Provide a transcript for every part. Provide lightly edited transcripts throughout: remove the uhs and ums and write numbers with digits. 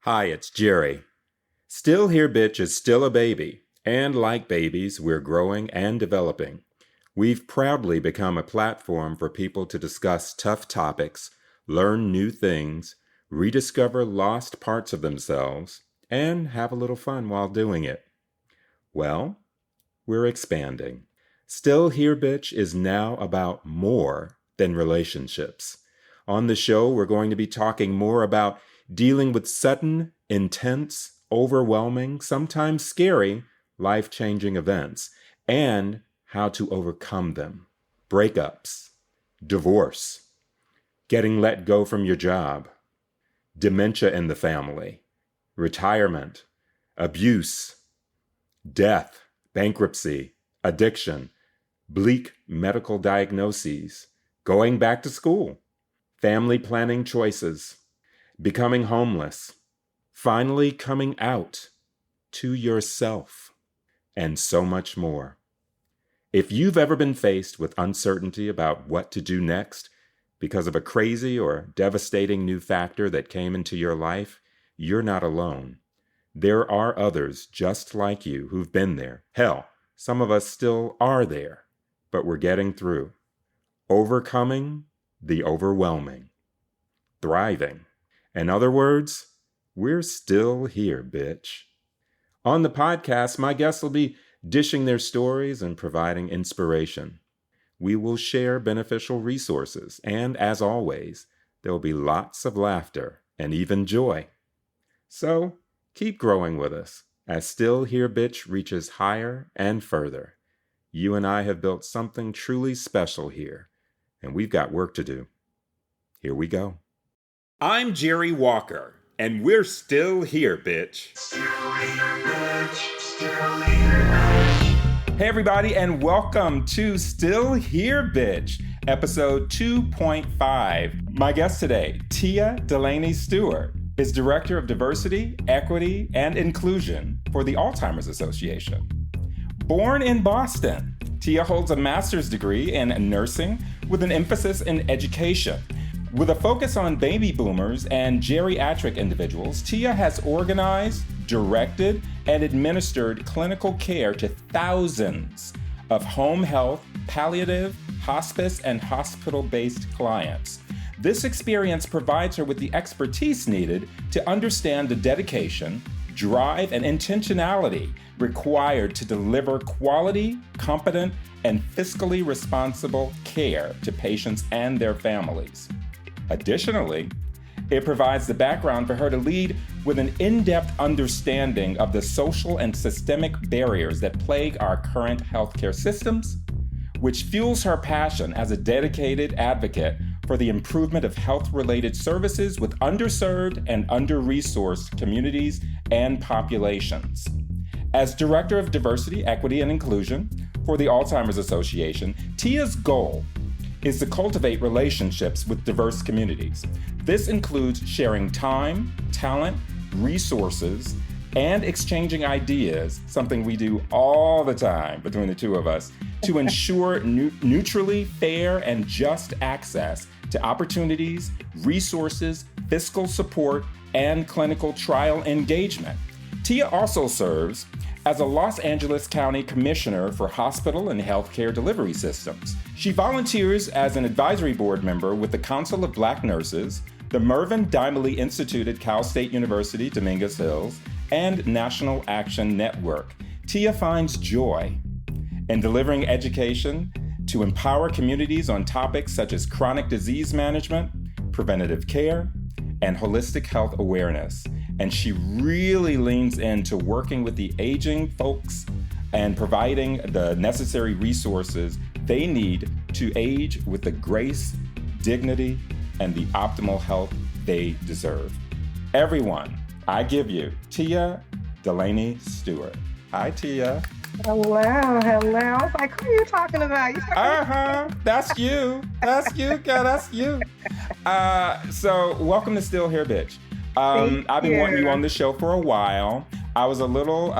Hi, it's Gerry. Still Here Bitch is still a baby, and like babies, we're growing and developing. We've proudly become a platform for people to discuss tough topics, learn new things, rediscover lost parts of themselves, and have a little fun while doing it. Well, we're expanding. Still Here Bitch is now about more than relationships. On the show, we're going to be talking more about dealing with sudden, intense, overwhelming, sometimes scary, life-changing events, and how to overcome them. Breakups, divorce, getting let go from your job, dementia in the family, retirement, abuse, death, bankruptcy, addiction, bleak medical diagnoses, going back to school, family planning choices, becoming homeless, finally coming out to yourself, and so much more. If you've ever been faced with uncertainty about what to do next because of a crazy or devastating new factor that came into your life, you're not alone. There are others just like you who've been there. Hell, some of us still are there, but we're getting through. Overcoming the overwhelming. Thriving. In other words, we're still here, bitch. On the podcast, my guests will be dishing their stories and providing inspiration. We will share beneficial resources, and as always, there will be lots of laughter and even joy. So, keep growing with us as Still Here Bitch reaches higher and further. You and I have built something truly special here, and we've got work to do. Here we go. I'm Gerry Walker, and we're still here, bitch. Still here, bitch. Still here, bitch. Hey, everybody, and welcome to Still Here, Bitch, episode 2.5. My guest today, Tia Delaney-Stewart, is Director of Diversity, Equity, and Inclusion for the Alzheimer's Association. Born in Boston, Tia holds a master's degree in nursing with an emphasis in education. With a focus on baby boomers and geriatric individuals, Tia has organized, directed, and administered clinical care to thousands of home health, palliative, hospice, and hospital-based clients. This experience provides her with the expertise needed to understand the dedication, drive, and intentionality required to deliver quality, competent, and fiscally responsible care to patients and their families. Additionally, it provides the background for her to lead with an in-depth understanding of the social and systemic barriers that plague our current healthcare systems, which fuels her passion as a dedicated advocate for the improvement of health-related services with underserved and under-resourced communities and populations. As Director of Diversity, Equity, and Inclusion for the Alzheimer's Association, Tia's goal is to cultivate relationships with diverse communities. This includes sharing time, talent, resources, and exchanging ideas, something we do all the time between the two of us, to ensure neutrally fair and just access to opportunities, resources, fiscal support, and clinical trial engagement. Tia also serves as a Los Angeles County Commissioner for Hospital and Healthcare Delivery Systems. She volunteers as an advisory board member with the Council of Black Nurses, the Mervyn Dimely Institute at Cal State University, Dominguez Hills, and National Action Network. Tia finds joy in delivering education to empower communities on topics such as chronic disease management, preventative care, and holistic health awareness. And she really leans into working with the aging folks and providing the necessary resources they need to age with the grace, dignity, and the optimal health they deserve. Everyone, I give you Tia Delaney-Stewart. Hi, Tia. Hello. I was like, who are you talking about? That's you. That's you, girl. That's you. So welcome to Still Here, Bitch. I've been wanting you on the show for a while. I was a little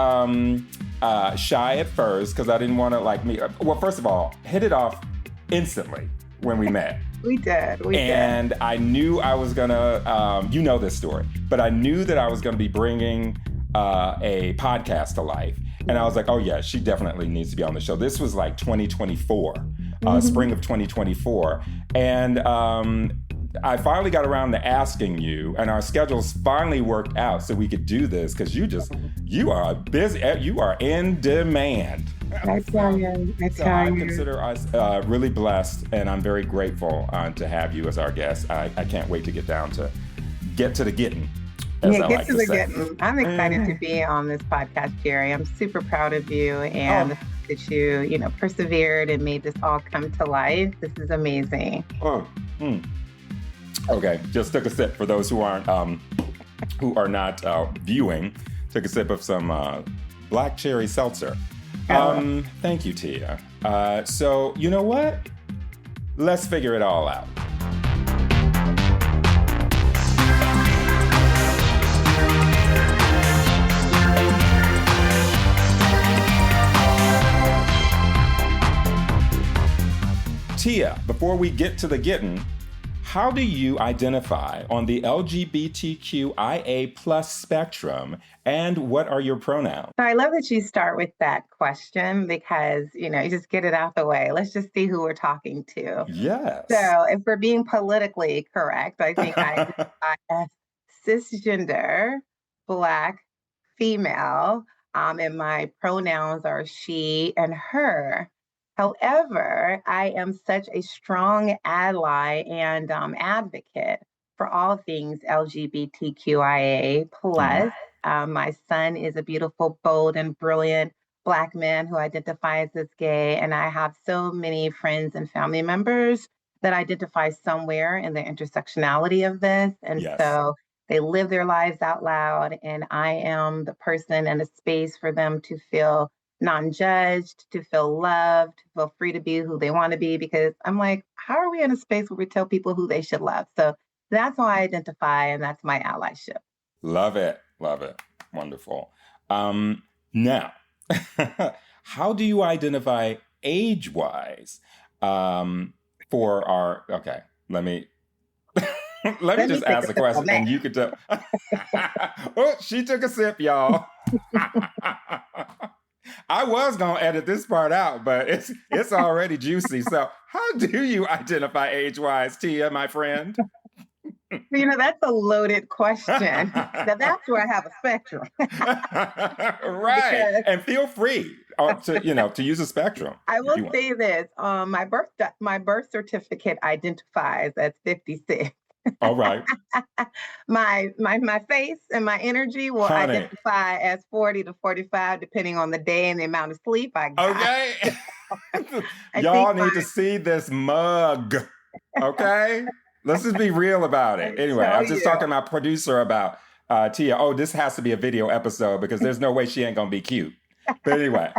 shy at first because I didn't want to well, first of all, hit it off instantly when we met. We did. We did. And I knew I was gonna, you know this story, but I knew that I was gonna be bringing a podcast to life. And I was like, oh yeah, she definitely needs to be on the show. This was like 2024, spring of 2024. And I finally got around to asking you, and our schedules finally worked out so we could do this, because you are busy, you are in demand. I tell you. I consider us really blessed, and I'm very grateful to have you as our guest. I can't wait to get to the getting. Get to the getting. I'm excited to be on this podcast, Gerry. I'm super proud of you, and the fact that you persevered and made this all come to life. This is amazing. Okay, just took a sip for those who are not viewing. Took a sip of some black cherry seltzer. Thank you, Tia. So you know what? Let's figure it all out. Tia, before we get to the getting, how do you identify on the LGBTQIA plus spectrum, and what are your pronouns? So I love that you start with that question, because, you just get it out the way. Let's just see who we're talking to. Yes. So if we're being politically correct, I think I identify as cisgender, Black, female, and my pronouns are she and her. However, I am such a strong ally and advocate for all things LGBTQIA plus. My son is a beautiful, bold, and brilliant Black man who identifies as gay, and I have so many friends and family members that identify somewhere in the intersectionality of this, and so they live their lives out loud, and I am the person and a space for them to feel non-judged, to feel loved, to feel free to be who they want to be, because I'm like, how are we in a space where we tell people who they should love? So that's how I identify, and that's my allyship. Love it. Love it. Wonderful. Now, how do you identify age-wise for our, okay, let me just ask the question, and you could tell. Oh, she took a sip, y'all. I was going to edit this part out, but it's already juicy. So how do you identify age-wise, Tia, my friend? That's a loaded question. Now, that's where I have a spectrum. Right. And feel free to use a spectrum. I will say this. My birth certificate identifies as 56. All right. My face and my energy will identify as 40 to 45, depending on the day and the amount of sleep I got. Okay. Y'all need to see this mug. Okay? Let's just be real about it. Anyway, I was just talking to my producer about Tia. Oh, this has to be a video episode, because there's no way she ain't going to be cute. But anyway.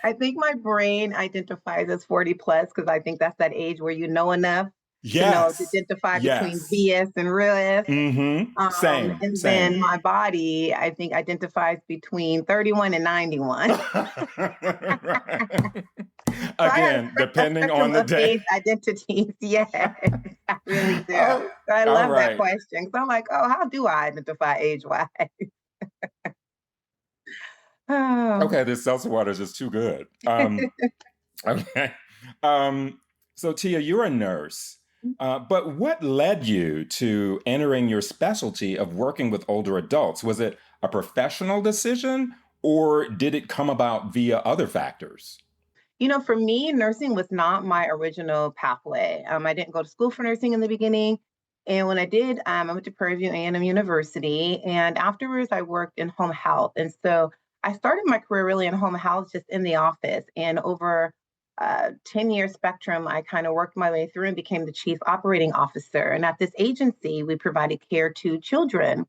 I think my brain identifies as 40 plus, because I think that's that age where you know enough to identify between BS and real S. Same. Then my body, I think, identifies between 31 and 91. Again, depending on the day. Identities, yes, I really do. I love that question. So I'm like, how do I identify age-wise? Okay, this seltzer water is just too good. Okay. So Tia, you're a nurse. But what led you to entering your specialty of working with older adults? Was it a professional decision, or did it come about via other factors? For me, nursing was not my original pathway. I didn't go to school for nursing in the beginning. And when I did, I went to Prairie View A&M University. And afterwards, I worked in home health. And so I started my career really in home health, just in the office. And over 10-year spectrum, I kind of worked my way through and became the chief operating officer. And at this agency, we provided care to children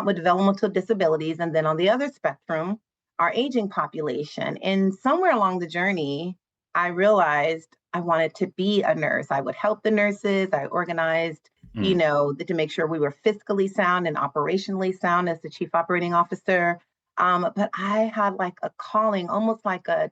with developmental disabilities. And then on the other spectrum, our aging population. And somewhere along the journey, I realized I wanted to be a nurse. I would help the nurses. I organized, to make sure we were fiscally sound and operationally sound as the chief operating officer. But I had like a calling, almost like a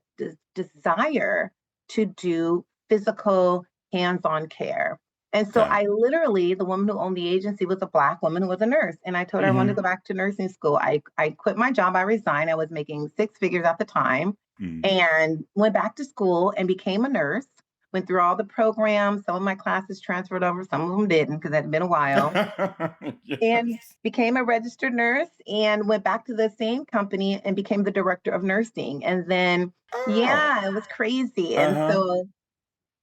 desire to do physical hands-on care. And so Okay. I literally, the woman who owned the agency was a Black woman who was a nurse. And I told her I wanted to go back to nursing school. I quit my job. I resigned. I was making six figures at the time and went back to school and became a nurse. Went through all the programs. Some of my classes transferred over. Some of them didn't because it had been a while. And Yes. became a registered nurse and went back to the same company and became the director of nursing. And then, Oh. yeah, it was crazy. And Uh-huh. so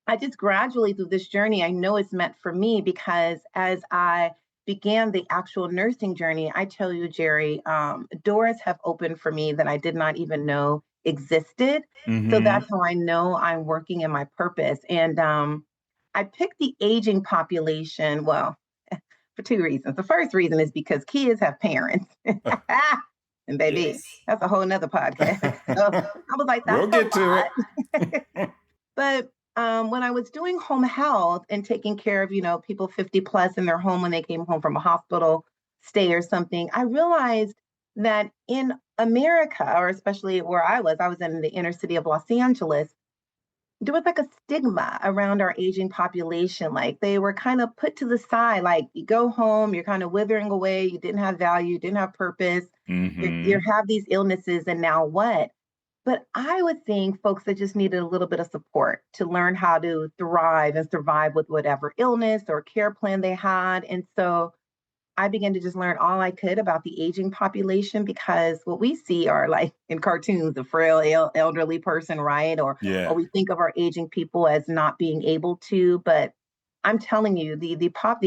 I just gradually through this journey, I know it's meant for me because as I began the actual nursing journey, I tell you, Gerry, doors have opened for me that I did not even know existed. So that's how I know I'm working in my purpose. And I picked the aging population, well, for two reasons. The first reason is because kids have parents. And baby, Yes. that's a whole nother podcast. So I was like, We'll that's a get to lot. it. But when I was doing home health and taking care of, people 50 plus in their home when they came home from a hospital stay or something, I realized that in America, or especially where I was in the inner city of Los Angeles, there was like a stigma around our aging population. Like they were kind of put to the side, like you go home, you're kind of withering away, you didn't have value, you didn't have purpose, you have these illnesses, and now what? But I would think folks that just needed a little bit of support to learn how to thrive and survive with whatever illness or care plan they had. And so I began to just learn all I could about the aging population because what we see are like in cartoons, the frail, elderly person, right? Or Yeah. we think of our aging people as not being able to. But I'm telling you, the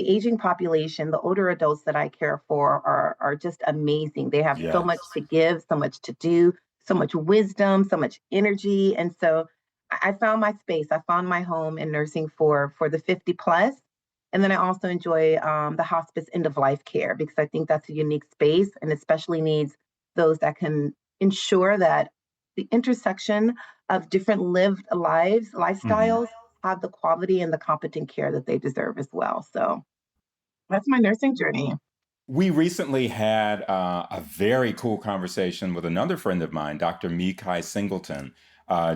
aging population, the older adults that I care for are just amazing. They have so much Yes. to give, so much to do, so much wisdom, so much energy. And so I found my space. I found my home in nursing for the 50 plus. And then I also enjoy the hospice end of life care because I think that's a unique space and especially needs those that can ensure that the intersection of different lived lives, Mhm. lifestyles, have the quality and the competent care that they deserve as well. So that's my nursing journey. We recently had a very cool conversation with another friend of mine, Dr. Mikai Singleton,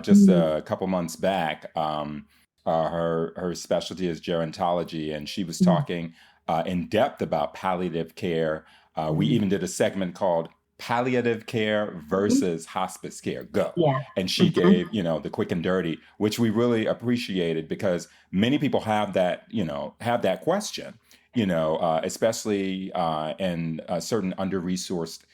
just Mm, a couple months back. Her specialty is gerontology, and she was mm, talking in depth about palliative care. We mm, even did a segment called "Palliative Care mhm. versus Hospice Care." Go, Yeah. and she Mhm. gave the quick and dirty, which we really appreciated because many people have that have that question especially in certain under-resourced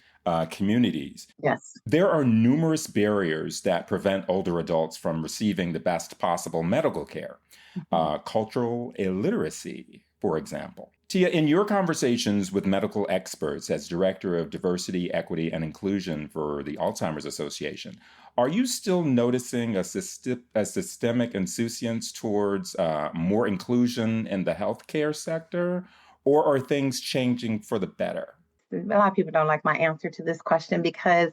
communities. Yes. There are numerous barriers that prevent older adults from receiving the best possible medical care. Mhm. Cultural illiteracy, for example. Tia, in your conversations with medical experts as Director of Diversity, Equity, and Inclusion for the Alzheimer's Association, are you still noticing a systemic insouciance towards more inclusion in the healthcare sector, or are things changing for the better? A lot of people don't like my answer to this question because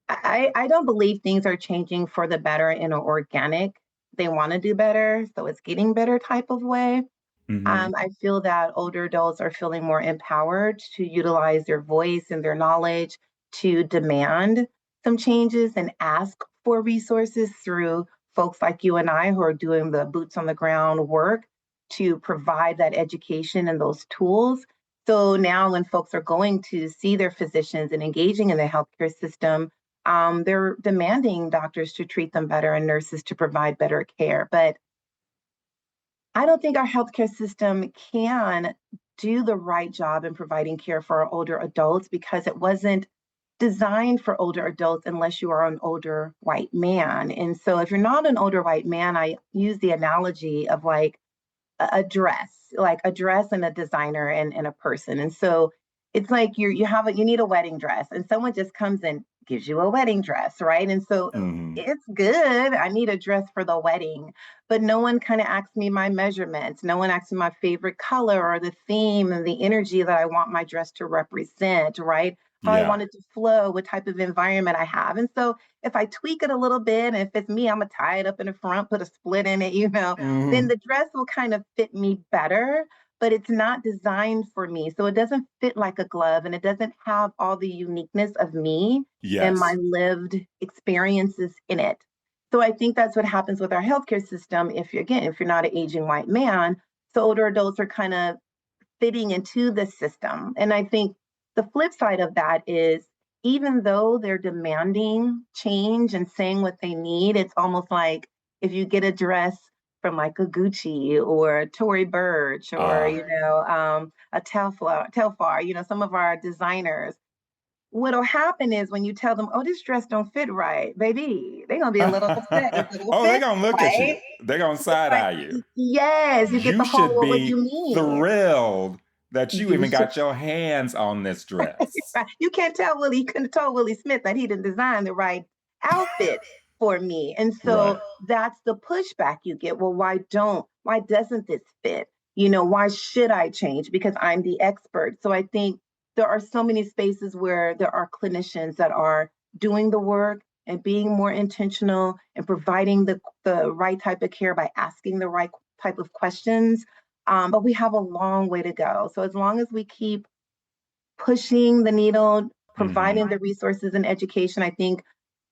I don't believe things are changing for the better in an organic, they want to do better, so it's getting better type of way. Hmm. I feel that older adults are feeling more empowered to utilize their voice and their knowledge to demand some changes and ask for resources through folks like you and I who are doing the boots on the ground work to provide that education and those tools. So now, when folks are going to see their physicians and engaging in the healthcare system, they're demanding doctors to treat them better and nurses to provide better care. But I don't think our healthcare system can do the right job in providing care for our older adults because it wasn't designed for older adults unless you are an older white man. And so if you're not an older white man, I use the analogy of like a dress, like a dress and a designer and a person. And so it's like you need a wedding dress and someone just comes and gives you a wedding dress, right? And so Hmm. it's good. I need a dress for the wedding, but no one kind of asks me my measurements. No one asks me my favorite color or the theme and the energy that I want my dress to represent, right? How I Yeah. want it to flow, what type of environment I have. And so if I tweak it a little bit, and if it's me, I'm gonna tie it up in the front, put a split in it, then Hmm. the dress will kind of fit me better, but it's not designed for me. So it doesn't fit like a glove and it doesn't have all the uniqueness of me and my Yes. lived experiences in it. So I think that's what happens with our healthcare system. If you're not an aging white man, so older adults are kind of fitting into the system. And I think the flip side of that is, even though they're demanding change and saying what they need, it's almost like if you get a dress from like a Gucci or a Tory Burch or, a Telfar, some of our designers, what'll happen is when you tell them, oh, this dress don't fit right, baby, they're going to be a little upset if it don't Oh, they're fit going to look at you. right. They're going to side Like, eye you. yes, you get You the whole, should what would be you mean? thrilled that you You even should. got your hands on this dress. You can't tell Willie, you couldn't have told Willie Smith that he didn't design the right outfit for me. And Right. so that's the pushback you get. Well, why doesn't this fit? Why should I change? Because I'm the expert. So I think there are so many spaces where there are clinicians that are doing the work and being more intentional and providing the right type of care by asking the right type of questions. But we have a long way to go. So as long as we keep pushing the needle, providing the resources and education, I think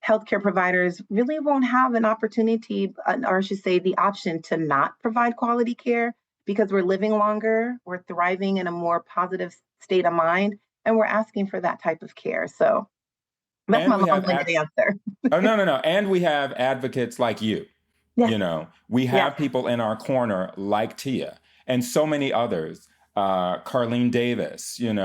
healthcare providers really won't have an opportunity, or I should say, the option to not provide quality care, because we're living longer, we're thriving in a more positive state of mind, and we're asking for that type of care. So that's And my we have long-winded answer. Oh, no, no, no. And we have advocates like you. Yes, We yes, have people in our corner like Tia and so many others. Carlene Davis, yes,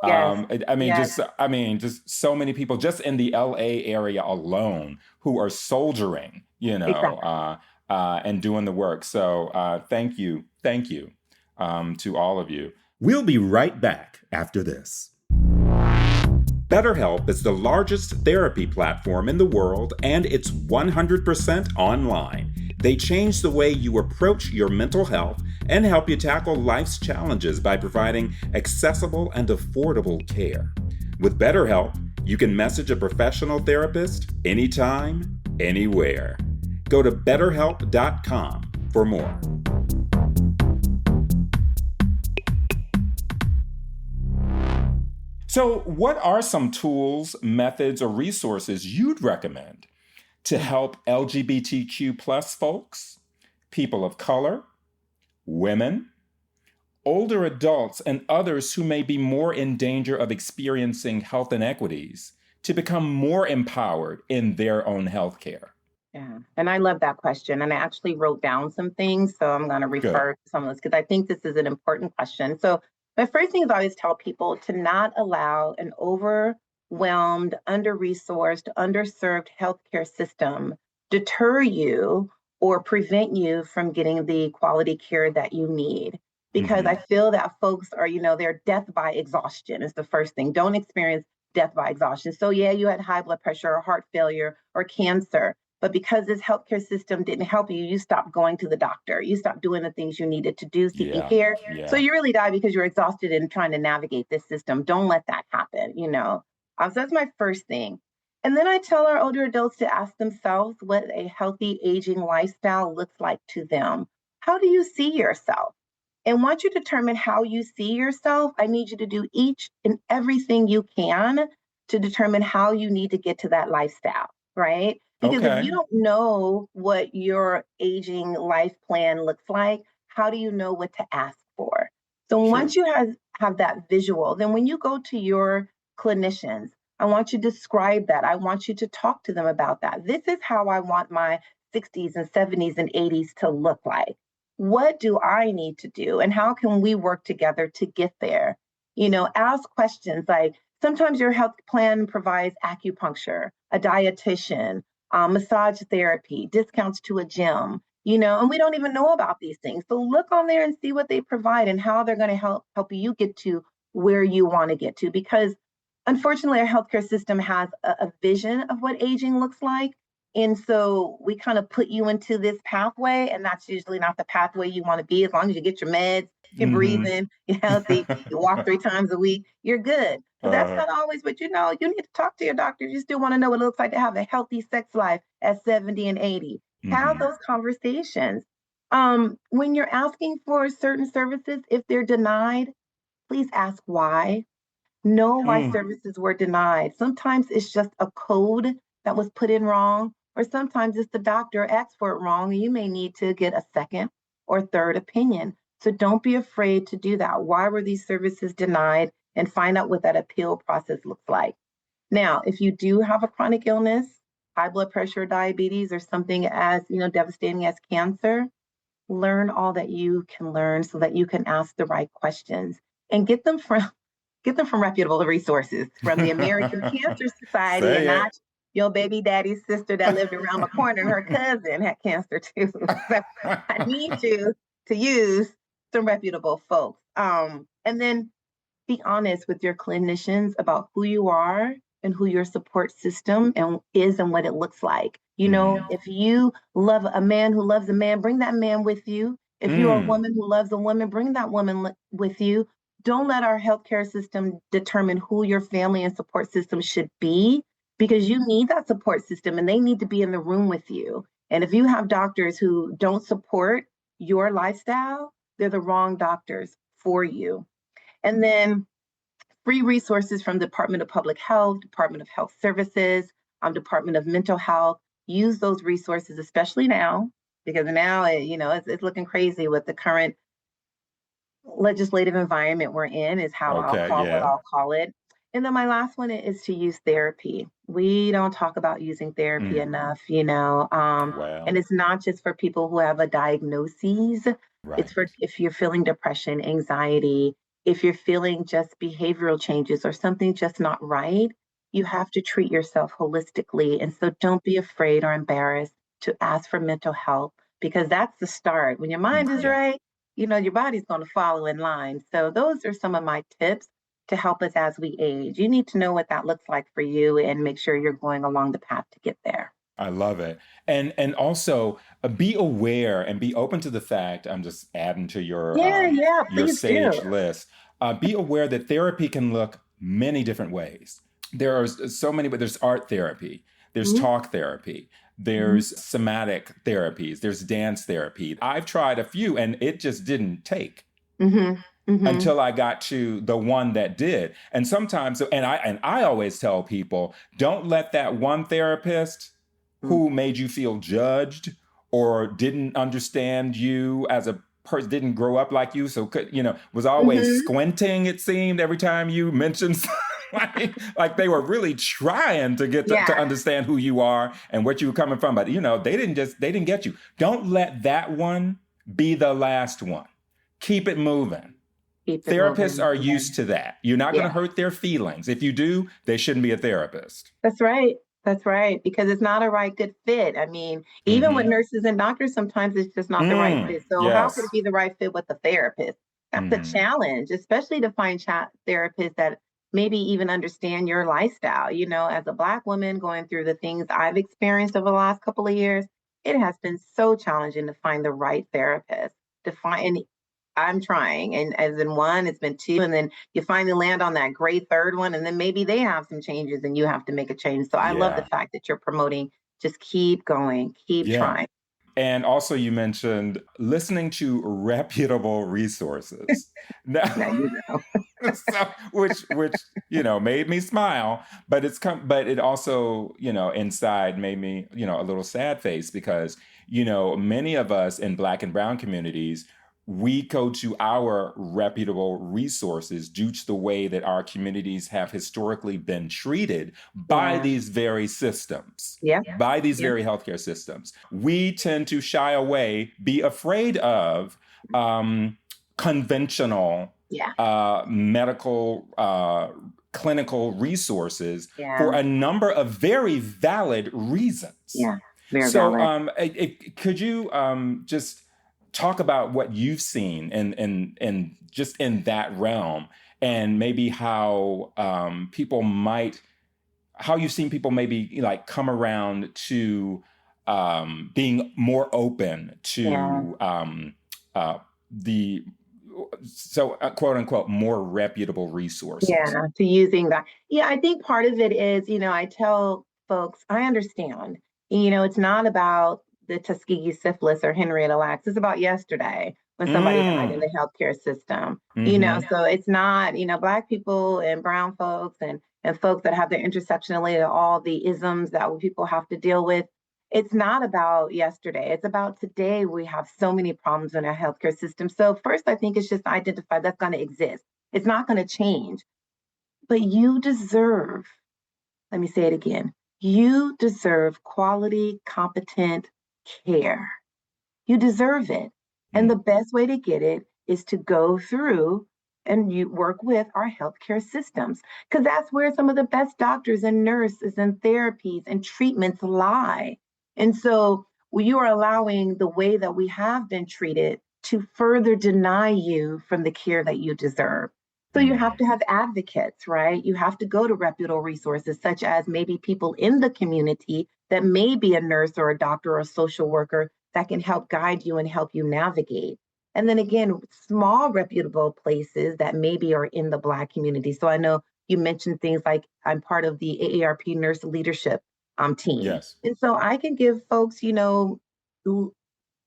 yes, just so many people just in the LA area alone who are soldiering, exactly. and doing the work. So thank you to all of you. We'll be right back after this. BetterHelp is the largest therapy platform in the world, and it's 100% online. They change the way you approach your mental health and help you tackle life's challenges by providing accessible and affordable care. With BetterHelp, you can message a professional therapist anytime, anywhere. Go to betterhelp.com for more. So, what are some tools, methods, or resources you'd recommend to help LGBTQ plus folks, people of color, women, older adults, and others who may be more in danger of experiencing health inequities to become more empowered in their own health care? Yeah. And I love that question. And I actually wrote down some things. So I'm going to Good. refer to some of this because I think this is an important question. So my first thing is I always tell people to not allow an overwhelmed, under-resourced, underserved healthcare system deter you or prevent you from getting the quality care that you need. Because I feel that folks are, they're death by exhaustion is the first thing. Don't experience death by exhaustion. So yeah, you had high blood pressure or heart failure or cancer. But because this healthcare system didn't help you, you stopped going to the doctor. You stopped doing the things you needed to do, seeking care. So you really die because you're exhausted and trying to navigate this system. Don't let that happen, So that's my first thing. And then I tell our older adults to ask themselves what a healthy aging lifestyle looks like to them. How do you see yourself? And once you determine how you see yourself, I need you to do each and everything you can to determine how you need to get to that lifestyle, right? Because if you don't know what your aging life plan looks like, how do you know what to ask for? So once you have that visual, then when you go to your clinicians, I want you to describe that. I want you to talk to them about that. This is how I want my 60s and 70s and 80s to look like. What do I need to do? And how can we work together to get there? Ask questions like, sometimes your health plan provides acupuncture, a dietitian, massage therapy, discounts to a gym, and we don't even know about these things. So look on there and see what they provide and how they're going to help you get to where you want to get to. Because unfortunately, our healthcare system has a vision of what aging looks like. And so we kind of put you into this pathway, and that's usually not the pathway you want to be. As long as you get your meds, you're breathing, you're healthy, you walk 3 times a week, you're good. But that's not always what you need to talk to your doctor. You still want to know what it looks like to have a healthy sex life at 70 and 80. Have those conversations. When you're asking for certain services, if they're denied, please ask why. Know why services were denied. Sometimes it's just a code that was put in wrong, or sometimes it's the doctor asked for it wrong, and you may need to get a second or third opinion. So don't be afraid to do that. Why were these services denied? And find out what that appeal process looks like. Now, if you do have a chronic illness, high blood pressure, diabetes, or something as devastating as cancer, learn all that you can learn so that you can ask the right questions and get them from reputable resources, from the American Cancer Society, and Say not it. your baby daddy's sister that lived around the corner and her cousin had cancer too. So I need you to use some reputable folks. And then be honest with your clinicians about who you are and who your support system and what it looks like. If you love a man who loves a man, bring that man with you. If you're a Mm. woman who loves a woman, bring that woman with you. Don't let our healthcare system determine who your family and support system should be, because you need that support system and they need to be in the room with you. And if you have doctors who don't support your lifestyle, they're the wrong doctors for you. And then free resources from Department of Public Health, Department of Health Services, Department of Mental Health. Use those resources, especially now, because now it's looking crazy with the current legislative environment we're in, is how I'll Okay, call what yeah. I'll call it. And then my last one is to use therapy. We don't talk about using therapy Mm. enough. And Well, it's not just for people who have a diagnosis. It's for right. if you're feeling depression, anxiety, if you're feeling just behavioral changes or something just not right, you have to treat yourself holistically. And so don't be afraid or embarrassed to ask for mental health, because that's the start. When your mind is Yeah. right, your body's going to follow in line. So those are some of my tips to help us as we age. You need to know what that looks like for you and make sure you're going along the path to get there. I love it. And also be aware and be open to the fact, I'm just adding to Yeah, yeah, your please sage do. list. Be aware that therapy can look many different ways. There are so many, but there's art therapy, there's Mhm, talk therapy, mhm, there's somatic therapies, there's dance therapy. I've tried a few and it just didn't take mhm, mhm, until I got to the one that did. And sometimes, and I always tell people, don't let that one therapist mm, who made you feel judged or didn't understand you as a person, didn't grow up like you, so was always mhm. squinting, it seemed, every time you mentioned like they were really trying to get to Yeah, understand who you are and what you were coming from, but they didn't get you. Don't let that one be the last one. Keep it moving. keep it Therapists moving. are Yeah, used to that. You're not going to yeah. hurt their feelings. If you do, they shouldn't be a therapist. That's right. That's right. Because it's not a right good fit. I mean, even with Mm-hmm. nurses and doctors, sometimes it's just not the right fit. So how could it Yes. be the right fit with the therapist? That's a Mm-hmm. challenge, especially to find therapists that maybe even understand your lifestyle. As a Black woman going through the things I've experienced over the last couple of years, it has been so challenging to find the right therapist. To find, and I'm trying, and as in one, it's been two, and then you finally land on that great third one, and then maybe they have some changes and you have to make a change. So I love the Yeah. fact that you're promoting just keep going, keep Yeah. trying. And also, you mentioned listening to reputable resources. Now, Now you know. so, which made me smile, but but it also inside made me a little sad face because many of us in Black and Brown communities, we go to our reputable resources due to the way that our communities have historically been treated by Yeah. these very systems, Yeah. by these Yeah. very healthcare systems. We tend to shy away, be afraid of conventional Yeah. medical clinical resources for Yeah. a number of very valid reasons. Yeah. Very So, valid. could you just talk about what you've seen and just in that realm, and maybe how how you've seen people maybe like come around to being more open Yeah. to the quote unquote more reputable resources. Yeah. To using that. Yeah, I think part of it is, I tell folks, I understand. It's not about the Tuskegee syphilis or Henrietta Lacks. It's about yesterday when somebody died in Mm. the healthcare system. Mm-hmm. So it's not, Black people and brown folks and folks that have their intersectionality, all the isms that people have to deal with. It's not about yesterday. It's about today. We have so many problems in our healthcare system. So first, I think it's just identify that's going to exist. It's not going to change, but you deserve, let me say it again, you deserve quality, competent care. You deserve it. And Mm. the best way to get it is to go through and you work with our healthcare systems, because that's where some of the best doctors and nurses and therapies and treatments lie. And so you are allowing the way that we have been treated to further deny you from the care that you deserve. So you have Mm. to have advocates, right? You have to go to reputable resources, such as maybe people in the community that may be a nurse or a doctor or a social worker that can help guide you and help you navigate. And then again, small reputable places that maybe are in the Black community. So I know you mentioned things like I'm part of the AARP nurse leadership team. Yes. And so I can give folks,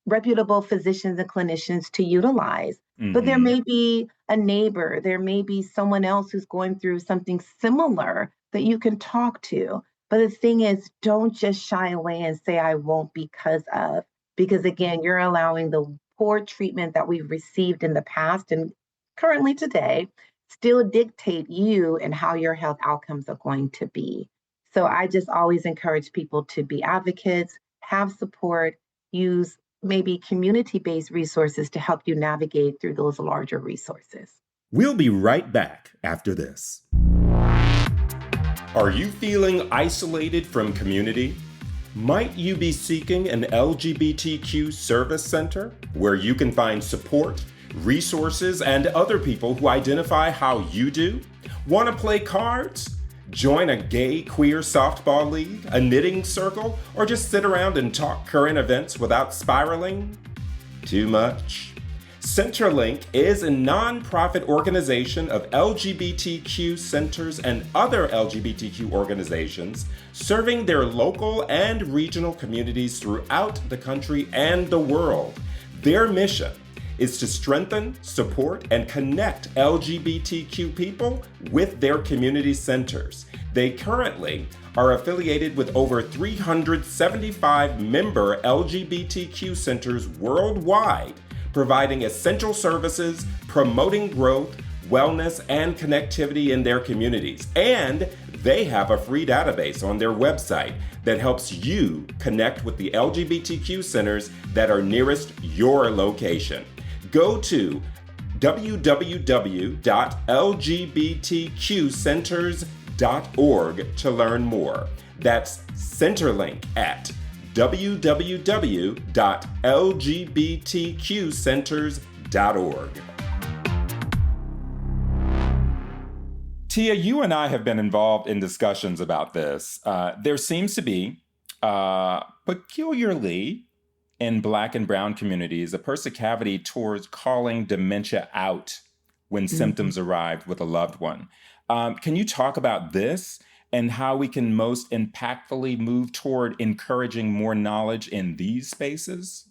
reputable physicians and clinicians to utilize. But there Hmm. may be a neighbor, there may be someone else who's going through something similar that you can talk to. But the thing is, don't just shy away and say, I won't because of, because again, you're allowing the poor treatment that we've received in the past and currently today still dictate you and how your health outcomes are going to be. So I just always encourage people to be advocates, have support, use maybe community based resources to help you navigate through those larger resources. We'll be right back after this. Are you feeling isolated from community? Might you be seeking an LGBTQ service center where you can find support, resources, and other people who identify how you do? Want to play cards? Join a gay queer softball league, a knitting circle, or just sit around and talk current events without spiraling? Too much? Centerlink is a nonprofit organization of LGBTQ centers and other LGBTQ organizations serving their local and regional communities throughout the country and the world. Their mission is to strengthen, support, and connect LGBTQ people with their community centers. They currently are affiliated with over 375 member LGBTQ centers worldwide, providing essential services, promoting growth, wellness, and connectivity in their communities. And they have a free database on their website that helps you connect with the LGBTQ centers that are nearest your location. Go to www.lgbtqcenters.org to learn more. That's Centerlink at www.lgbtqcenters.org. Tia, you and I have been involved in discussions about this. There seems to be, peculiarly in Black and Brown communities, a perspicavity towards calling dementia out when symptoms arrive with a loved one. Can you talk about this and how we can most impactfully move toward encouraging more knowledge in these spaces?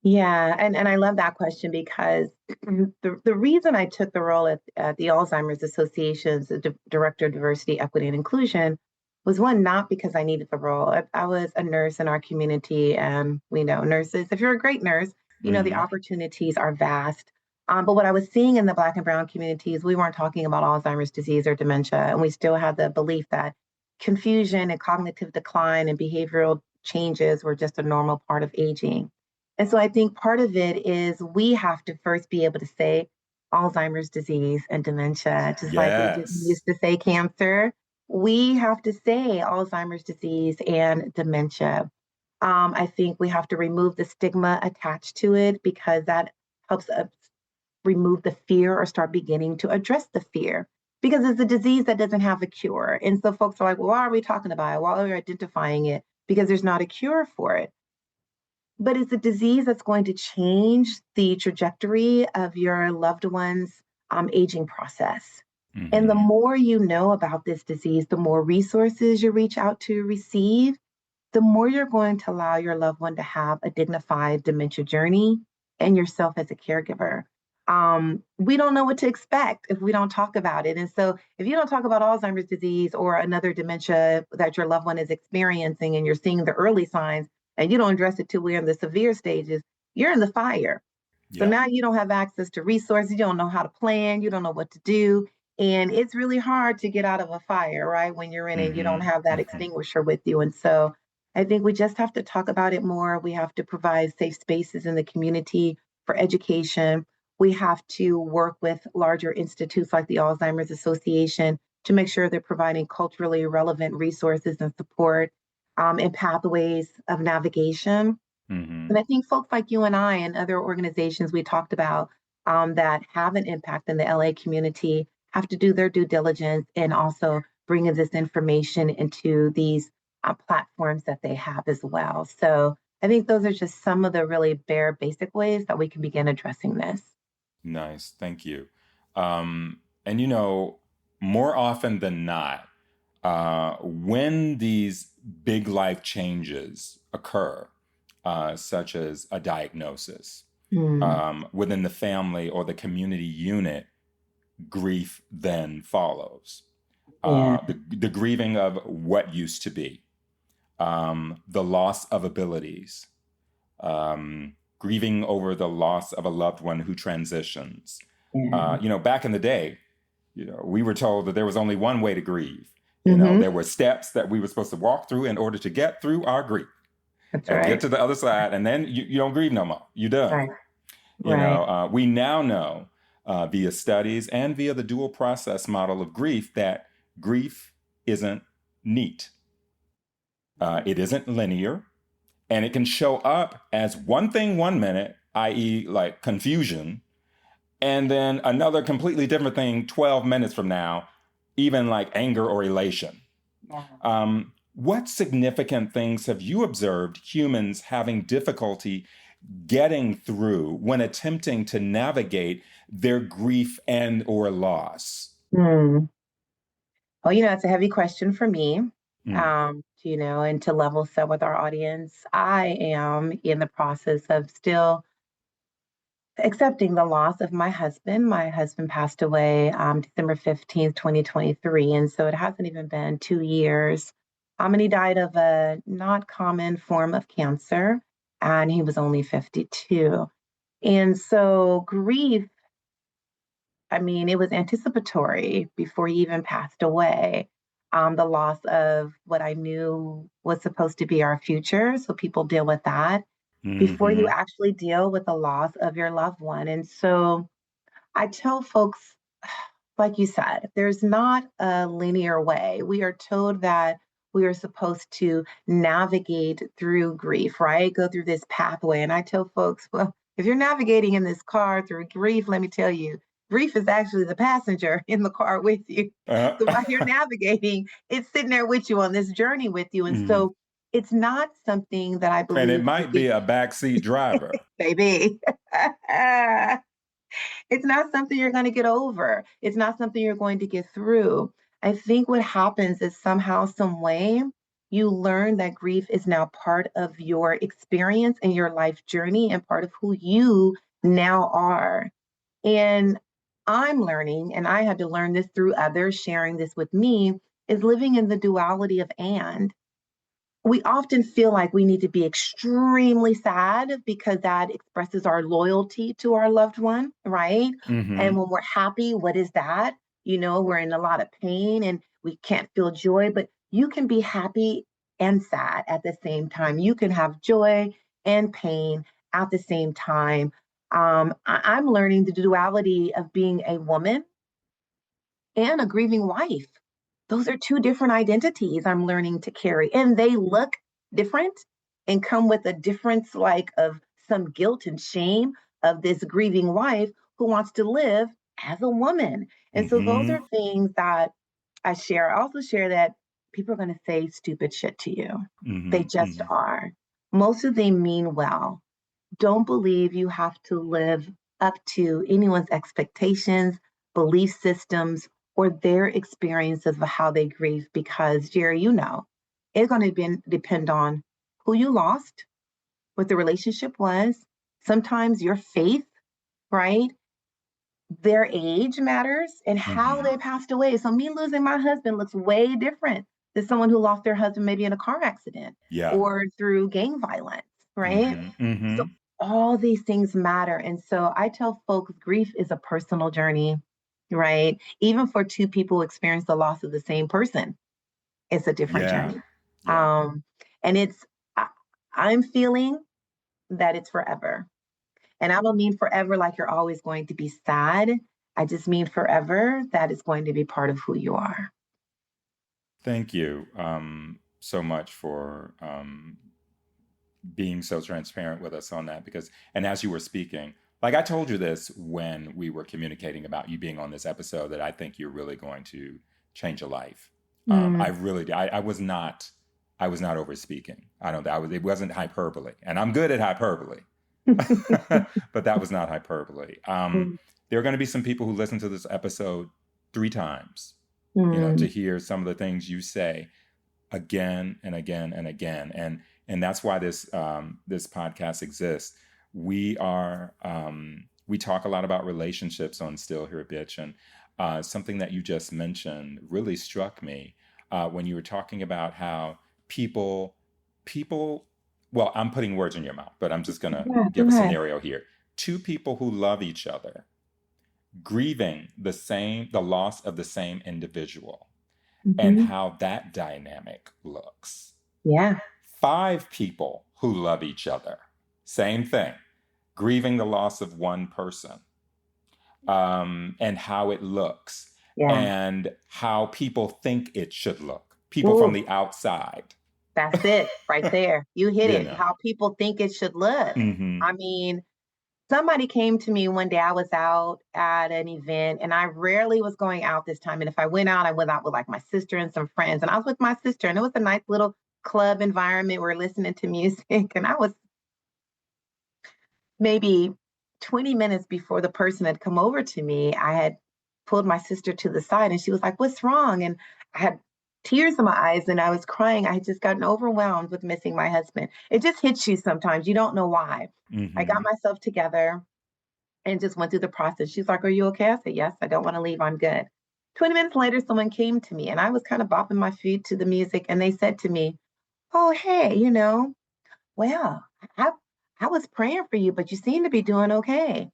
Yeah, and I love that question because the reason I took the role at the Alzheimer's Association's Director of Diversity, Equity, and Inclusion was one, not because I needed the role. I was a nurse in our community, and we know nurses, if you're a great nurse, the Mm-hmm. opportunities are vast. But what I was seeing in the Black and Brown communities, we weren't talking about Alzheimer's disease or dementia, and we still had the belief that confusion and cognitive decline and behavioral changes were just a normal part of aging. And so I think part of it is we have to first be able to say Alzheimer's disease and dementia, just like we didn't Yes. used to say cancer. We have to say Alzheimer's disease and dementia. I think we have to remove the stigma attached to it because that helps us remove the fear or start beginning to address the fear because it's a disease that doesn't have a cure. And so folks are like, well, why are we talking about it? Why are we identifying it? Because there's not a cure for it. But it's a disease that's going to change the trajectory of your loved one's aging process. And the Mm-hmm. more you know about this disease, the more resources you reach out to receive, the more you're going to allow your loved one to have a dignified dementia journey and yourself as a caregiver. we don't know what to expect if we don't talk about it. And so, if you don't talk about Alzheimer's disease or another dementia that your loved one is experiencing and you're seeing the early signs and you don't address it till we're in the severe stages, you're in the fire. So Yeah. now you don't have access to resources, you don't know how to plan, you don't know what to do. And it's really hard to get out of a fire, right? When you're in it, you don't Mm-hmm. have that Mm-hmm. extinguisher with you. And so I think we just have to talk about it more. We have to provide safe spaces in the community for education. We have to work with larger institutes like the Alzheimer's Association to make sure they're providing culturally relevant resources and support and pathways of navigation. Mm-hmm. And I think folks like you and I and other organizations we talked about that have an impact in the LA community have to do their due diligence and also bringing this information into these platforms that they have as well. So I think those are just some of the really bare basic ways that we can begin addressing this. Nice. Thank you. And more often than not, when these big life changes occur, such as a diagnosis Mm, within the family or the community unit, grief then follows. yeah, The grieving of what used to be, the loss of abilities, grieving over the loss of a loved one who transitions. yeah. Back in the day, we were told that there was only one way to grieve. Hmm. There were steps that we were supposed to walk through in order to get through our grief That's and get right. to the other side, and then you don't grieve no more. You're done. Right. Right. We now know via studies and via the dual process model of grief that grief isn't neat. It isn't linear, and it can show up as one thing one minute, i.e., like confusion, and then another completely different thing 12 minutes from now, even like anger or elation. Yeah. What significant things have you observed humans having difficulty getting through when attempting to navigate their grief and or loss? Hmm. Well, it's a heavy question for me. Mm. And to level set with our audience, I am in the process of still accepting the loss of my husband. My husband passed away December 15th, 2023. And so it hasn't even been 2 years. And he died of a not common form of cancer, and he was only 52. And so grief, I mean, it was anticipatory before he even passed away. The loss of what I knew was supposed to be our future. So people deal with that before you Mm-hmm. actually deal with the loss of your loved one. And so I tell folks, like you said, there's not a linear way. We are told that we are supposed to navigate through grief, right? Go through this pathway. And I tell folks, well, if you're navigating in this car through grief, let me tell you, grief is actually the passenger in the car with you. So while you're navigating, it's sitting there with you on this journey with you. And Mhm. so it's not something that I And it believe you might can, be a backseat driver. baby. It's not something you're going to get over. It's not something you're going to get through. I think what happens is somehow, some way, you learn that grief is now part of your experience and your life journey and part of who you now are. And I'm learning, and I had to learn this through others sharing this with me, is living in the duality of and. We often feel like we need to be extremely sad because that expresses our loyalty to our loved one, right? And Mm-hmm. when we're happy, what is that? We're in a lot of pain and we can't feel joy, but you can be happy and sad at the same time. You can have joy and pain at the same time. I'm learning the duality of being a woman and a grieving wife. Those are two different identities I'm learning to carry, and they look different and come with a difference like of some guilt and shame of this grieving wife who wants to live as a woman. And so those Mm-hmm. are things that I share. I also share that people are going to say stupid shit to you. They Mm-hmm. just Mm-hmm. are. Most of them mean well. Don't believe you have to live up to anyone's expectations, belief systems, or their experiences of how they grieve because, Gerry, it's going to depend on who you lost, what the relationship was, sometimes your faith, right? their age matters and how they passed away. So me losing my husband looks way different than someone who lost their husband maybe in a car accident Yeah. or through gang violence, right? So Mm-hmm. all these things matter. And so I tell folks grief is a personal journey, right? Even for two people who experience the loss of the same person, it's a different Yeah. journey. Yeah. And I, I'm feeling that it's forever. And I don't mean forever like you're always going to be sad. I just mean forever that is going to be part of who you are. Thank you so much for being so transparent with us on that, because, and as you were speaking, like I told you this when we were communicating about you being on this episode, that I think you're really going to change a life. I really did. I was not over speaking. It wasn't hyperbole, and I'm good at hyperbole, but that was not hyperbole. There are going to be some people who listen to this episode 3 times, to hear some of the things you say again and again and again. And that's why this podcast exists. We talk a lot about relationships on Still Here Bitch, and something that you just mentioned really struck me when you were talking about how people. Well, I'm putting words in your mouth, but I'm just gonna give a scenario here. 2 people who love each other, grieving the loss of the same individual, and how that dynamic looks. Yeah. 5 people who love each other, same thing, grieving the loss of one person, and how it looks, and how people think it should look. People from the outside. That's it right there. You hit it. How people think it should look. I mean, somebody came to me one day. I was out at an event, and I rarely was going out this time. And if I went out with like my sister and some friends. And I was with my sister, and it was a nice little club environment. We're listening to music. And I was maybe 20 minutes before the person had come over to me. I had pulled my sister to the side, and she was like, "What's wrong?" And I had tears in my eyes, and I was crying. I had just gotten overwhelmed with missing my husband. It just hits you sometimes. You don't know why. I got myself together and just went through the process. She's like, "Are you okay?" I said, "Yes, I don't want to leave. I'm good." 20 minutes later, someone came to me, and I was kind of bopping my feet to the music, and they said to me, "Oh, hey, well, I, I was praying for you, but you seem to be doing okay."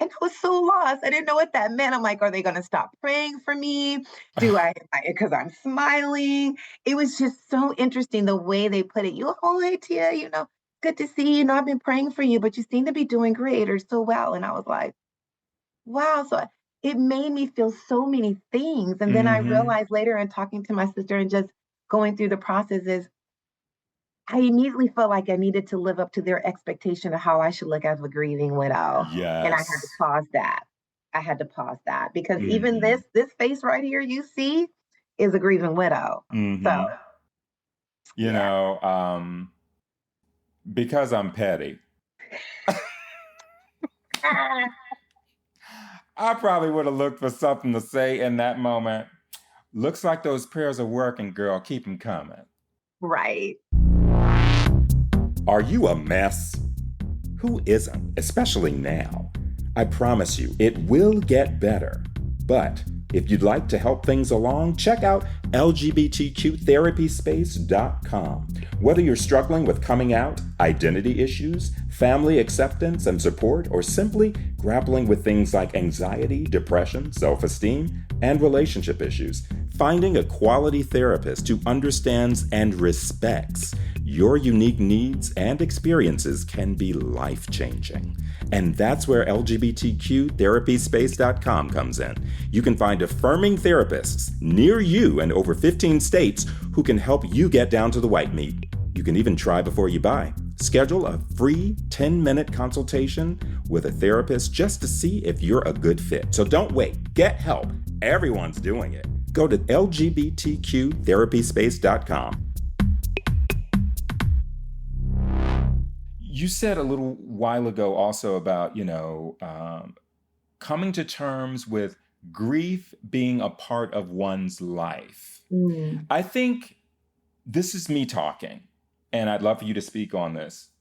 And I was so lost. I didn't know what that meant. I'm like, are they going to stop praying for me? Because I'm smiling. It was just so interesting the way they put it. "Oh, hey, Tia, good to see you. I've been praying for you, but you seem to be doing great or so well." And I was like, wow. So it made me feel so many things. And then I realized later in talking to my sister and just going through the process is I immediately felt like I needed to live up to their expectation of how I should look as a grieving widow. And I had to Yes. pause that. I had to pause that because even this face right here you see is a grieving widow. So because I'm petty, I probably would have looked for something to say in that moment. Looks like those prayers are working, girl. Keep them coming. Right. Are you a mess? Who isn't, especially now? I promise you, it will get better. But if you'd like to help things along, check out LGBTQtherapyspace.com. Whether you're struggling with coming out, identity issues, family acceptance and support, or simply grappling with things like anxiety, depression, self-esteem, and relationship issues, finding a quality therapist who understands and respects your unique needs and experiences can be life-changing. And that's where LGBTQtherapyspace.com comes in. You can find affirming therapists near you in over 15 states who can help you get down to the white meat. You can even try before you buy. Schedule a free 10-minute consultation with a therapist just to see if you're a good fit. So don't wait. Get help. Everyone's doing it. Go to LGBTQtherapyspace.com. You said a little while ago also about, coming to terms with grief being a part of one's life. I think this is me talking, and I'd love for you to speak on this.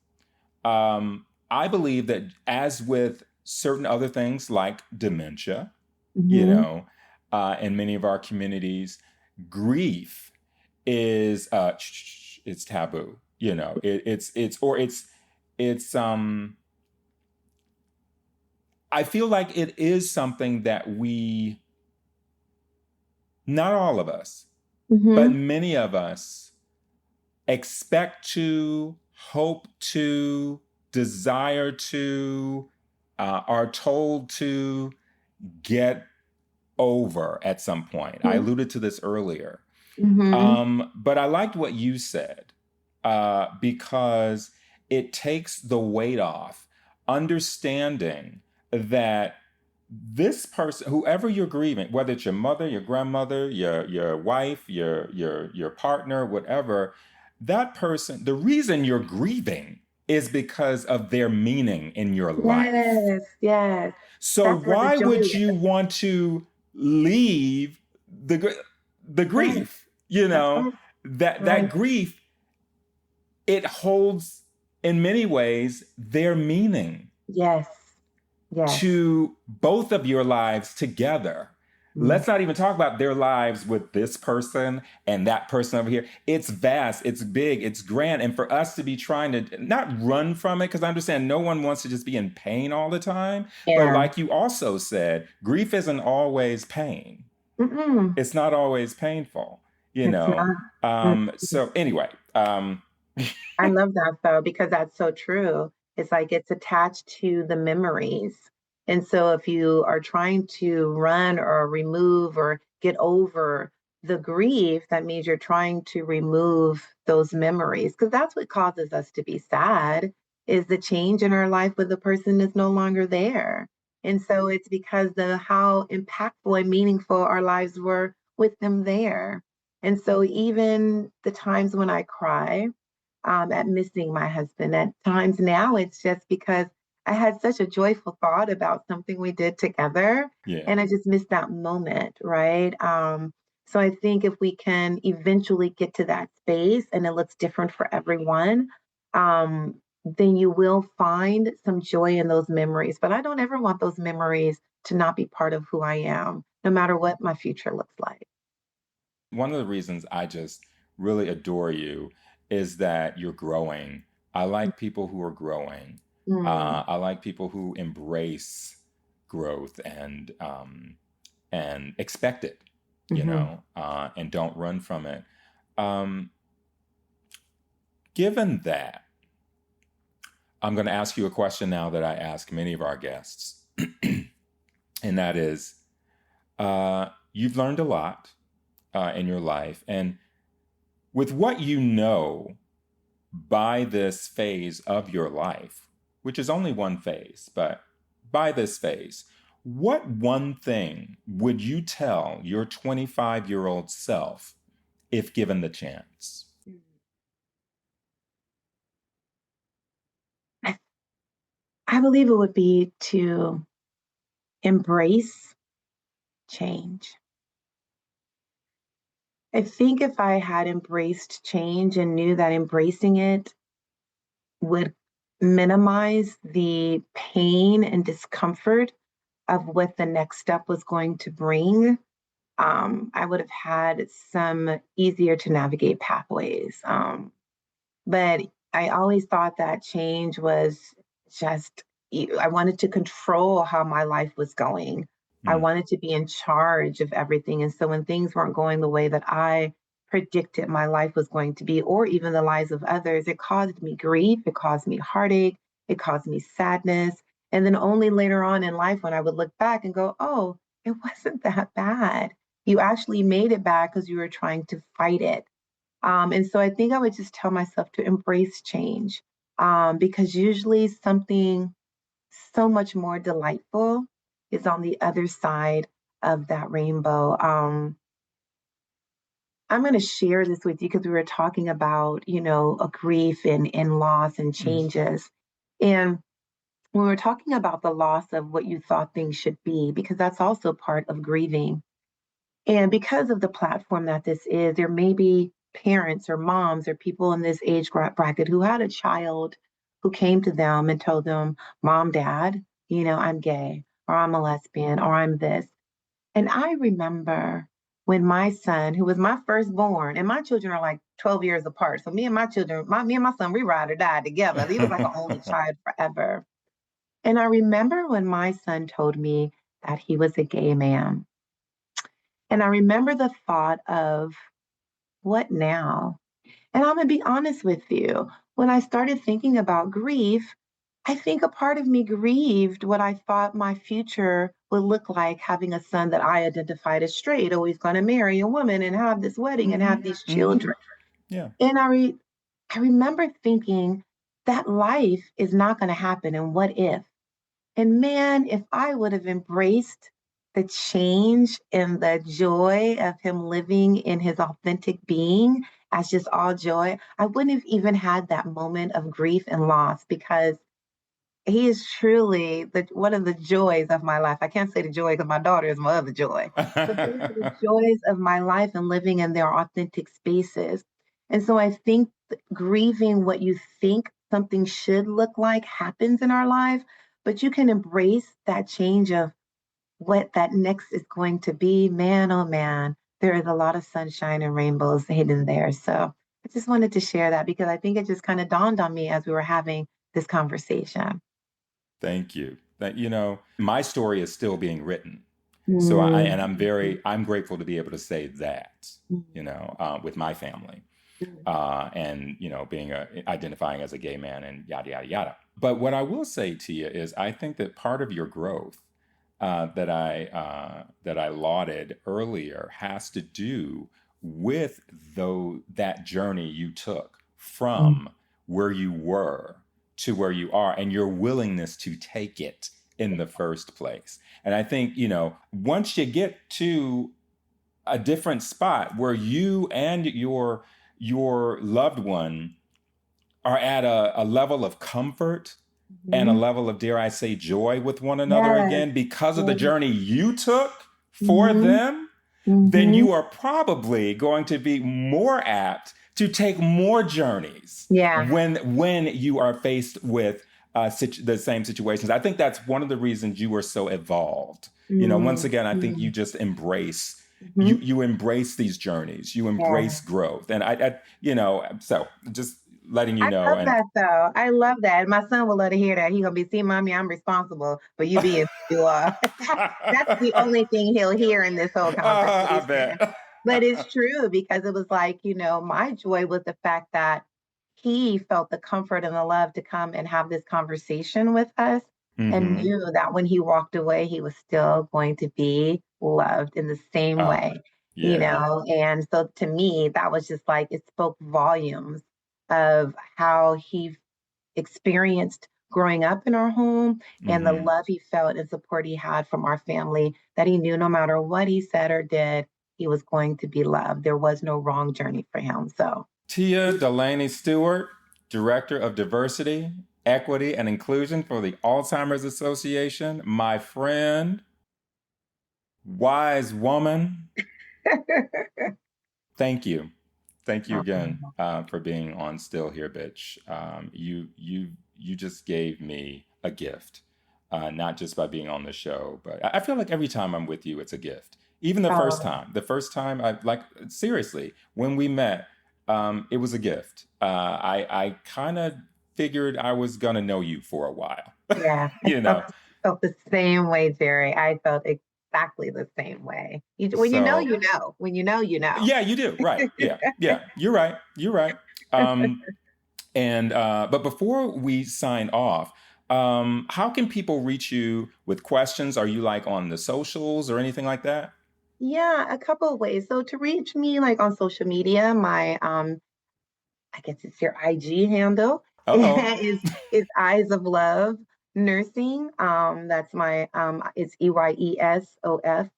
I believe that as with certain other things like dementia, you Mm-hmm. know, in many of our communities, grief is it's taboo. You know, it's I feel like it is something that we, not all of us, but Mm-hmm. many of us expect to, hope to, desire to, are told to get over at some point. I alluded to this earlier. Mm-hmm. But I liked what you said because it takes the weight off, understanding that this person, whoever you're grieving, whether it's your mother, your grandmother, your wife, your partner, whatever, that person, the reason you're grieving is because of their meaning in your life. Yes, yes. So That's where the why joy would you lives. want to leave the Right. grief? You That's know, right. that Right. grief, it holds in many ways their meaning Yes. Yes. to both of your lives together. Mm. Let's not even talk about their lives with this person and that person over here. It's vast, it's big, it's grand. And for us to be trying to not run from it, because I understand no one wants to just be in pain all the time. But Yeah. like you also said, grief isn't always pain. Mm-mm. It's not always painful, you It's know. not. Mm. So anyway, I love that though, because that's so true. It's like it's attached to the memories. And so if you are trying to run or remove or get over the grief, that means you're trying to remove those memories because that's what causes us to be sad is the change in our life when the person is no longer there. And so it's because the how impactful and meaningful our lives were with them there. And so even the times when I cry, at missing my husband. At times now, it's just because I had such a joyful thought about something we did together, yeah. and I just missed that moment, right? So I think if we can eventually get to that space, and it looks different for everyone, then you will find some joy in those memories. But I don't ever want those memories to not be part of who I am, no matter what my future looks like. One of the reasons I just really adore you is that you're growing. I like people who are growing. Mm, I like people who embrace growth and expect it, you mhm. know, and don't run from it. Um, Given that, I'm going to ask you a question now that I ask many of our guests, and that is, you've learned a lot in your life, and with what you know by this phase of your life, which is only one phase, but by this phase, what one thing would you tell your 25-year-old self if given the chance? I, I believe it would be to embrace change. I think if I had embraced change and knew that embracing it would minimize the pain and discomfort of what the next step was going to bring, I would have had some easier to navigate pathways. But I always thought that change was just, I wanted to control how my life was going. I Mm, wanted to be in charge of everything. And so when things weren't going the way that I predicted my life was going to be, or even the lives of others, it caused me grief, it caused me heartache, it caused me sadness. And then only later on in life when I would look back and go, oh, it wasn't that bad. You actually made it bad because you were trying to fight it. And so I think I would just tell myself to embrace change because usually something so much more delightful is on the other side of that rainbow. I'm going to share this with you because we were talking about, a grief and loss and mm, changes. And when we're talking about the loss of what you thought things should be, because that's also part of grieving, and because of the platform that this is, there may be parents or moms or people in this age bracket who had a child who came to them and told them, Mom, Dad, I'm gay, or I'm a lesbian, or I'm this. And I remember when my son, who was my firstborn, and my children are like 12 years apart. So me and my children, me and my son, we ride or die together. He was like an only child forever. And I remember when my son told me that he was a gay man. And I remember the thought of, what now? And I'm going to be honest with you. When I started thinking about grief, I think a part of me grieved what I thought my future would look like, having a son that I identified as straight, always going to marry a woman and have this wedding and have these children. Yeah. And I remember thinking that life is not going to happen. And what if? And man, if I would have embraced the change and the joy of him living in his authentic being as just all joy, I wouldn't have even had that moment of grief and loss, because he is truly one of the joys of my life. I can't say the joy because my daughter is my other joy, but those are the joys of my life and living in their authentic spaces. And so I think grieving what you think something should look like happens in our life, but you can embrace that change of what that next is going to be. Man, oh man, there is a lot of sunshine and rainbows hidden there. So I just wanted to share that because I think it just kind of dawned on me as we were having this conversation. Thank you. My story is still being written. So I'm grateful to be able to say that, with my family, and, identifying as a gay man and yada, yada, yada. But what I will say, Tia, is I think that part of your growth that I lauded earlier has to do with that journey you took from where you were to where you are, and your willingness to take it in the first place. And I think, once you get to a different spot where you and your loved one are at a level of comfort and a level of, dare I say, joy with one another again, because of the journey you took for them, then you are probably going to be more apt to take more journeys when you are faced with the same situations. I think that's one of the reasons you were so evolved. Once again, I think you just embrace, you embrace these journeys, you embrace growth. And so just letting you know. I love that though. I love that. My son will love to hear that. He's going to be, see, mommy, I'm responsible for you being who you are. That's the only thing he'll hear in this whole conversation. I bet. But it's true, because it was like, my joy was the fact that he felt the comfort and the love to come and have this conversation with us, and knew that when he walked away, he was still going to be loved in the same way, And so to me, that was just like, it spoke volumes of how he experienced growing up in our home and the love he felt and support he had from our family, that he knew no matter what he said or did, he was going to be loved. There was no wrong journey for him. So, Tia Delaney-Stewart, Director of Diversity, Equity, and Inclusion for the Alzheimer's Association, my friend, wise woman. Thank you. Thank you again for being on Still Here, Bitch. You just gave me a gift, not just by being on the show, but I feel like every time I'm with you, it's a gift. Even the first time, seriously, when we met, it was a gift. I kind of figured I was going to know you for a while. Yeah. I felt the same way, Gerry. I felt exactly the same way. When you know, you know. When you know, you know. Yeah, you do. Right. Yeah. You're right. But before we sign off, how can people reach you with questions? Are you like on the socials or anything like that? Yeah, a couple of ways. So to reach me, like on social media, my I guess it's your IG handle is Eyes of Love Nursing. That's my it's EYESOFLOVE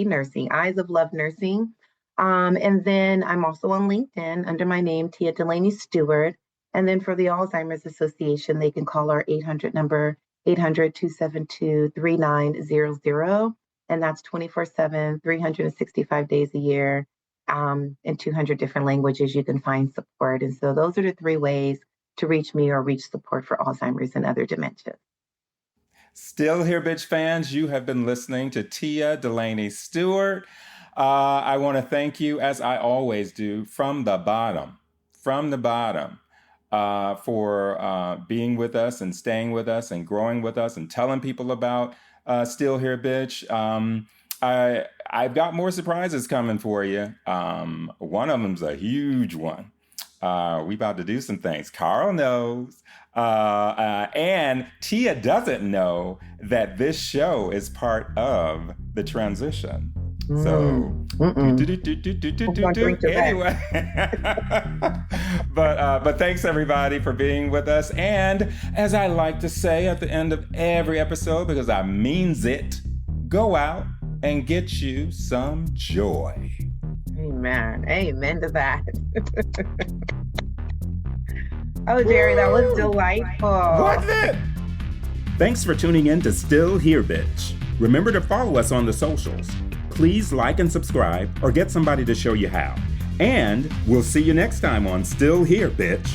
Nursing, Eyes of Love Nursing. And then I'm also on LinkedIn under my name, Tia Delaney-Stewart. And then for the Alzheimer's Association, they can call our 800 number, 800-272-3900. And that's 24/7, 365 days a year, in 200 different languages. You can find support. And so those are the three ways to reach me or reach support for Alzheimer's and other dementias. Still Here, Bitch fans, you have been listening to Tia Delaney-Stewart. I want to thank you, as I always do, from the bottom, for being with us and staying with us and growing with us and telling people about Still Here, Bitch. I've got more surprises coming for you. One of them's a huge one. We about to do some things. Karl knows. And Tia doesn't know that this show is part of the transition. So, anyway. But thanks everybody for being with us. And as I like to say at the end of every episode, because I means it, go out and get you some joy. Amen. Amen to that. Oh, Gerry, that was delightful. Wasn't it? Thanks for tuning in to Still Here, Bitch. Remember to follow us on the socials. Please like and subscribe or get somebody to show you how. And we'll see you next time on Still Here, Bitch.